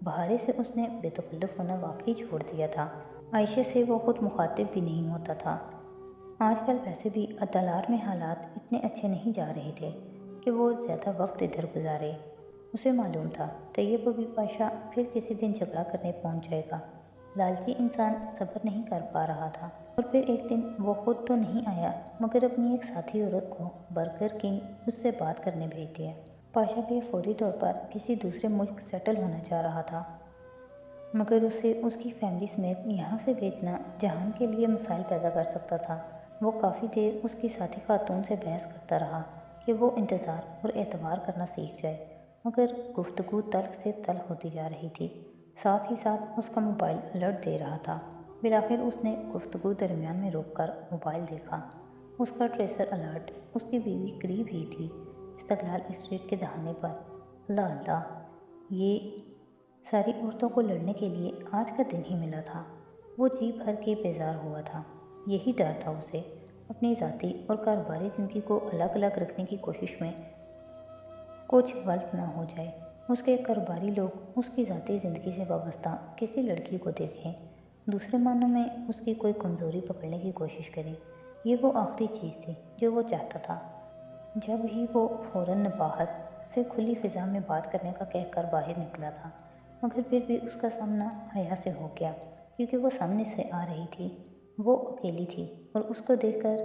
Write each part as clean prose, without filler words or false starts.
بہارے سے اس نے بے تکلف ہونا واقعی چھوڑ دیا تھا۔ عائشہ سے وہ خود مخاطب بھی نہیں ہوتا تھا۔ آج کل ویسے بھی ادالار میں حالات اتنے اچھے نہیں جا رہے تھے کہ وہ زیادہ وقت ادھر گزارے۔ اسے معلوم تھا طیب ابھی پاشا پھر کسی دن جھگڑا کرنے پہنچ جائے گا۔ لالچی انسان صبر نہیں کر پا رہا تھا، اور پھر ایک دن وہ خود تو نہیں آیا مگر اپنی ایک ساتھی عورت کو برگر کنگ اس سے بات کرنے بھیج دیا۔ پاشا بھی فوری طور پر کسی دوسرے ملک سیٹل ہونا چاہ رہا تھا، مگر اسے اس کی فیملی سمیت یہاں سے بھیجنا جہان کے لیے مسائل پیدا کر سکتا تھا۔ وہ کافی دیر اس کی ساتھی خاتون سے بحث کرتا رہا کہ وہ انتظار اور اعتبار کرنا سیکھ جائے، مگر گفتگو تلخ سے تلخ ہوتی جا رہی تھی۔ ساتھ ہی ساتھ اس کا موبائل الرٹ دے رہا تھا۔ بالآخر اس نے گفتگو درمیان میں روک کر موبائل دیکھا۔ اس کا ٹریسر الرٹ اس کی بیوی قریب ہی تھی، استقلال اسٹریٹ کے دہانے پر۔ اللہ اللہ، یہ ساری عورتوں کو لڑنے کے لیے آج کا دن ہی ملا تھا۔ وہ جی بھر کے بیزار ہوا تھا۔ یہی ڈر تھا اسے اپنی ذاتی اور کاروباری زندگی کو الگ الگ رکھنے کی کوشش میں کچھ غلط نہ ہو جائے۔ اس کے کاروباری لوگ اس کی ذاتی زندگی سے وابستہ کسی لڑکی کو دیکھیں، دوسرے معنوں میں اس کی کوئی کمزوری پکڑنے کی کوشش کریں۔ یہ وہ آخری چیز تھی جو وہ چاہتا تھا۔ جب ہی وہ فوراً نباہت سے کھلی فضا میں بات کرنے کا کہہ کر باہر نکلا تھا، مگر پھر بھی اس کا سامنا حیا سے ہو گیا، کیونکہ وہ سامنے سے آ رہی تھی۔ وہ اکیلی تھی اور اس کو دیکھ کر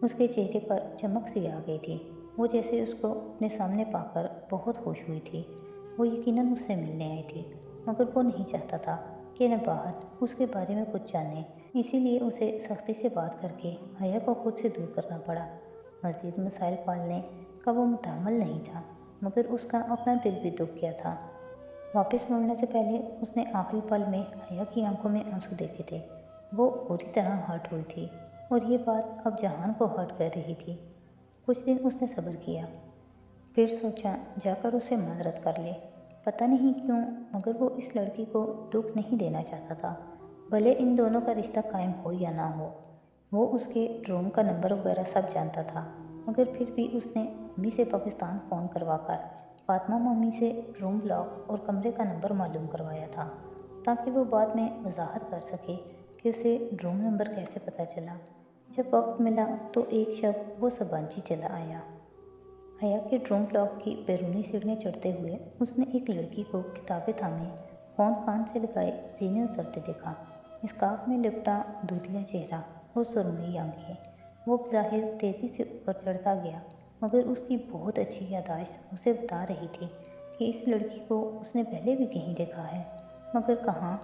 اس کے چہرے پر چمک سی آ گئی تھی۔ وہ جیسے اس کو اپنے سامنے پا کر بہت خوش ہوئی تھی۔ وہ یقیناً اس سے ملنے آئی تھی، مگر وہ نہیں چاہتا تھا کہ نباہت اس کے بارے میں کچھ جانے، اسی لیے اسے سختی سے بات کر کے حیا کو خود سے دور کرنا پڑا۔ مزید مسائل پالنے کا وہ متحمل نہیں تھا، مگر اس کا اپنا دل بھی دکھ گیا تھا۔ واپس مڑنے سے پہلے اس نے آخری پل میں حیا کی آنکھوں میں آنسو دیکھے تھے۔ وہ پوری طرح ہرٹ ہوئی تھی، اور یہ بات اب جہان کو ہرٹ کر رہی تھی۔ کچھ دن اس نے صبر کیا، پھر سوچا جا کر اسے معذرت کر لے۔ پتہ نہیں کیوں مگر وہ اس لڑکی کو دکھ نہیں دینا چاہتا تھا، بھلے ان دونوں کا رشتہ قائم ہو یا نہ ہو۔ وہ اس کے روم کا نمبر وغیرہ سب جانتا تھا، مگر پھر بھی اس نے امی سے پاکستان فون کروا کر فاطمہ مامی سے روم بلاک اور کمرے کا نمبر معلوم کروایا تھا، تاکہ وہ بعد میں وضاحت کر سکے کہ اسے روم نمبر کیسے پتہ چلا۔ جب وقت ملا تو ایک شب وہ سبانچی چلا آیا۔ حیا کے ڈروم بلاک کی بیرونی سیڑھیاں چڑھتے ہوئے اس نے ایک لڑکی کو کتابیں تھامے فون کان سے لگائے زینے اترتے دیکھا۔ اسکارف میں لپٹا دودھلا چہرہ اور سرمئی آنکھیں۔ وہ بظاہر تیزی سے اوپر چڑھتا گیا، مگر اس کی بہت اچھی یادداشت اسے بتا رہی تھی کہ اس لڑکی کو اس نے پہلے بھی کہیں دیکھا ہے، مگر کہاں،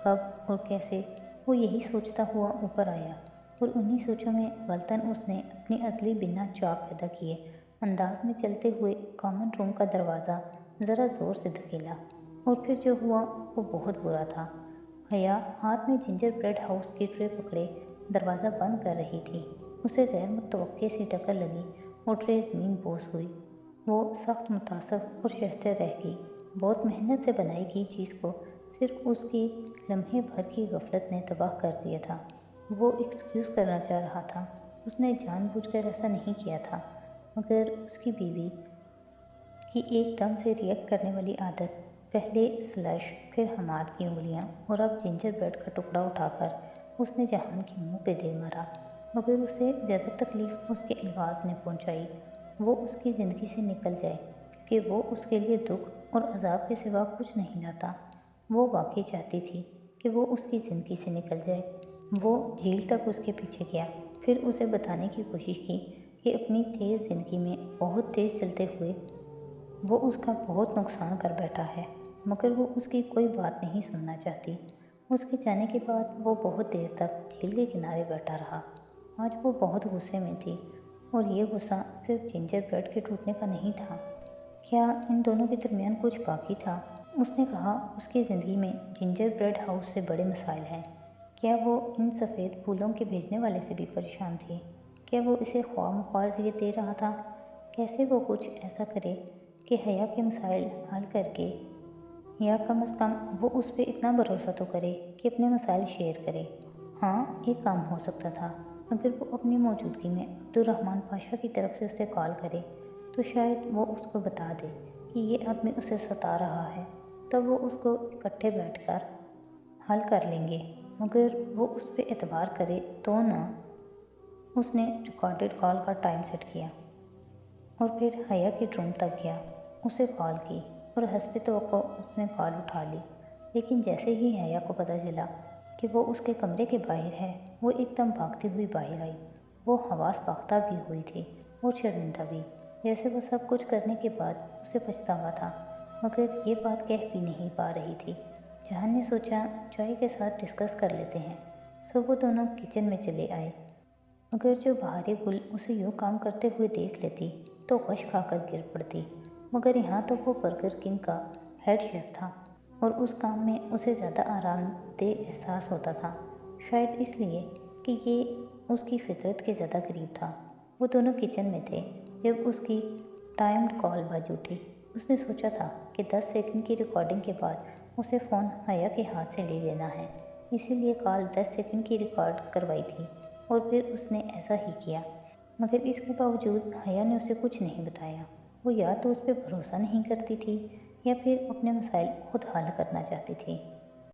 کب اور کیسے۔ وہ یہی سوچتا ہوا اوپر آیا، اور انہی سوچوں میں غلطاً اس نے اپنی ازلی بنا چاک پیدا کیے انداز میں چلتے ہوئے کامن روم کا دروازہ ذرا زور سے دھکیلا، اور پھر جو ہوا وہ بہت برا تھا۔ حیا ہاتھ میں جنجر بریڈ ہاؤس کی ٹرے پکڑے دروازہ بند کر رہی تھی۔ اسے غیر متوقع سی ٹکر لگی اور ٹرے زمین بوس ہوئی۔ وہ سخت متاثر اور شائستہ رہ گئی۔ بہت محنت سے بنائی گئی چیز کو صرف اس کی لمحے بھر کی غفلت نے تباہ کر دیا تھا۔ وہ ایکسکیوز کرنا چاہ رہا تھا، اس نے جان بوجھ کر ایسا نہیں کیا تھا، مگر اس کی بیوی کی ایک دم سے ریئیکٹ کرنے والی عادت، پہلے سلش پھر حماد کی انگلیاں اور اب جنجر بریڈ کا ٹکڑا اٹھا کر اس نے جہان کے منہ پہ دے مارا، مگر اسے زیادہ تکلیف اس کے الفاظ نے پہنچائی۔ وہ اس کی زندگی سے نکل جائے، کیونکہ وہ اس کے لیے دکھ اور عذاب کے سوا کچھ نہیں لاتا۔ وہ واقعی چاہتی تھی کہ وہ اس کی زندگی سے نکل جائے۔ وہ جھیل تک اس کے پیچھے گیا، پھر اسے بتانے کی کوشش کی کہ اپنی تیز زندگی میں بہت تیز چلتے ہوئے وہ اس کا بہت نقصان کر بیٹھا ہے، مگر وہ اس کی کوئی بات نہیں سننا چاہتی۔ اس کے جانے کے بعد وہ بہت دیر تک جھیل کے کنارے بیٹھا رہا۔ آج وہ بہت غصے میں تھی، اور یہ غصہ صرف جنجر بریڈ کے ٹوٹنے کا نہیں تھا۔ کیا ان دونوں کے درمیان کچھ باقی تھا؟ اس نے کہا اس کی زندگی میں جنجر بریڈ ہاؤس سے بڑے مسائل ہیں۔ کیا وہ ان سفید پھولوں کے بھیجنے والے سے بھی پریشان تھی؟ کیا وہ اسے خواہ مخواہ اذیت دے رہا تھا؟ کیسے وہ کچھ ایسا کرے کہ حیا کے مسائل حل کر کے، یا کم از کم وہ اس پہ اتنا بھروسہ تو کرے کہ اپنے مسائل شیئر کرے۔ ہاں، ایک کام ہو سکتا تھا، اگر وہ اپنی موجودگی میں عبدالرحمن پاشا کی طرف سے اسے کال کرے تو شاید وہ اس کو بتا دے کہ یہ آدمی اسے ستا رہا ہے۔ تب وہ اس کو اکٹھے بیٹھ کر حل کر لیں گے، مگر وہ اس پہ اعتبار کرے تو نہ۔ اس نے ریکارڈڈ کال کا ٹائم سیٹ کیا اور پھر حیا کے روم تک گیا، اسے کال کی اور حسب توقع اس نے کال اٹھا لی، لیکن جیسے ہی حیا کو پتہ چلا کہ وہ اس کے کمرے کے باہر ہے، وہ ایک دم بھاگتی ہوئی باہر آئی۔ وہ حواس باختہ بھی ہوئی تھی اور شرمندہ بھی، جیسے وہ سب کچھ کرنے کے بعد اسے پچھتاوا تھا، مگر یہ بات کہہ بھی نہیں پا رہی تھی۔ جہان نے سوچا چائے کے ساتھ ڈسکس کر لیتے ہیں، سو وہ دونوں کچن میں چلے آئے۔ اگر جو بہاری گل اسے یوں کام کرتے ہوئے دیکھ لیتی تو غش کھا کر گر پڑتی، مگر یہاں تو وہ برگر کنگ کا ہیڈ شیف تھا اور اس کام میں اسے زیادہ آرام دہ احساس ہوتا تھا، شاید اس لیے کہ یہ اس کی فطرت کے زیادہ قریب تھا۔ وہ دونوں کچن میں تھے جب اس کی ٹائمڈ کال بج اٹھی۔ اس نے سوچا تھا کہ 10 سیکنڈ کی ریکارڈنگ کے بعد اسے فون حیا کے ہاتھ سے لے لینا ہے، اسی لیے کال 10 سیکنڈ کی ریکارڈ کروائی تھی اور پھر اس نے ایسا ہی کیا، مگر اس کے باوجود حیا نے اسے کچھ نہیں بتایا۔ وہ یا تو اس پہ بھروسہ نہیں کرتی تھی یا پھر اپنے مسائل خود حل کرنا چاہتی تھی۔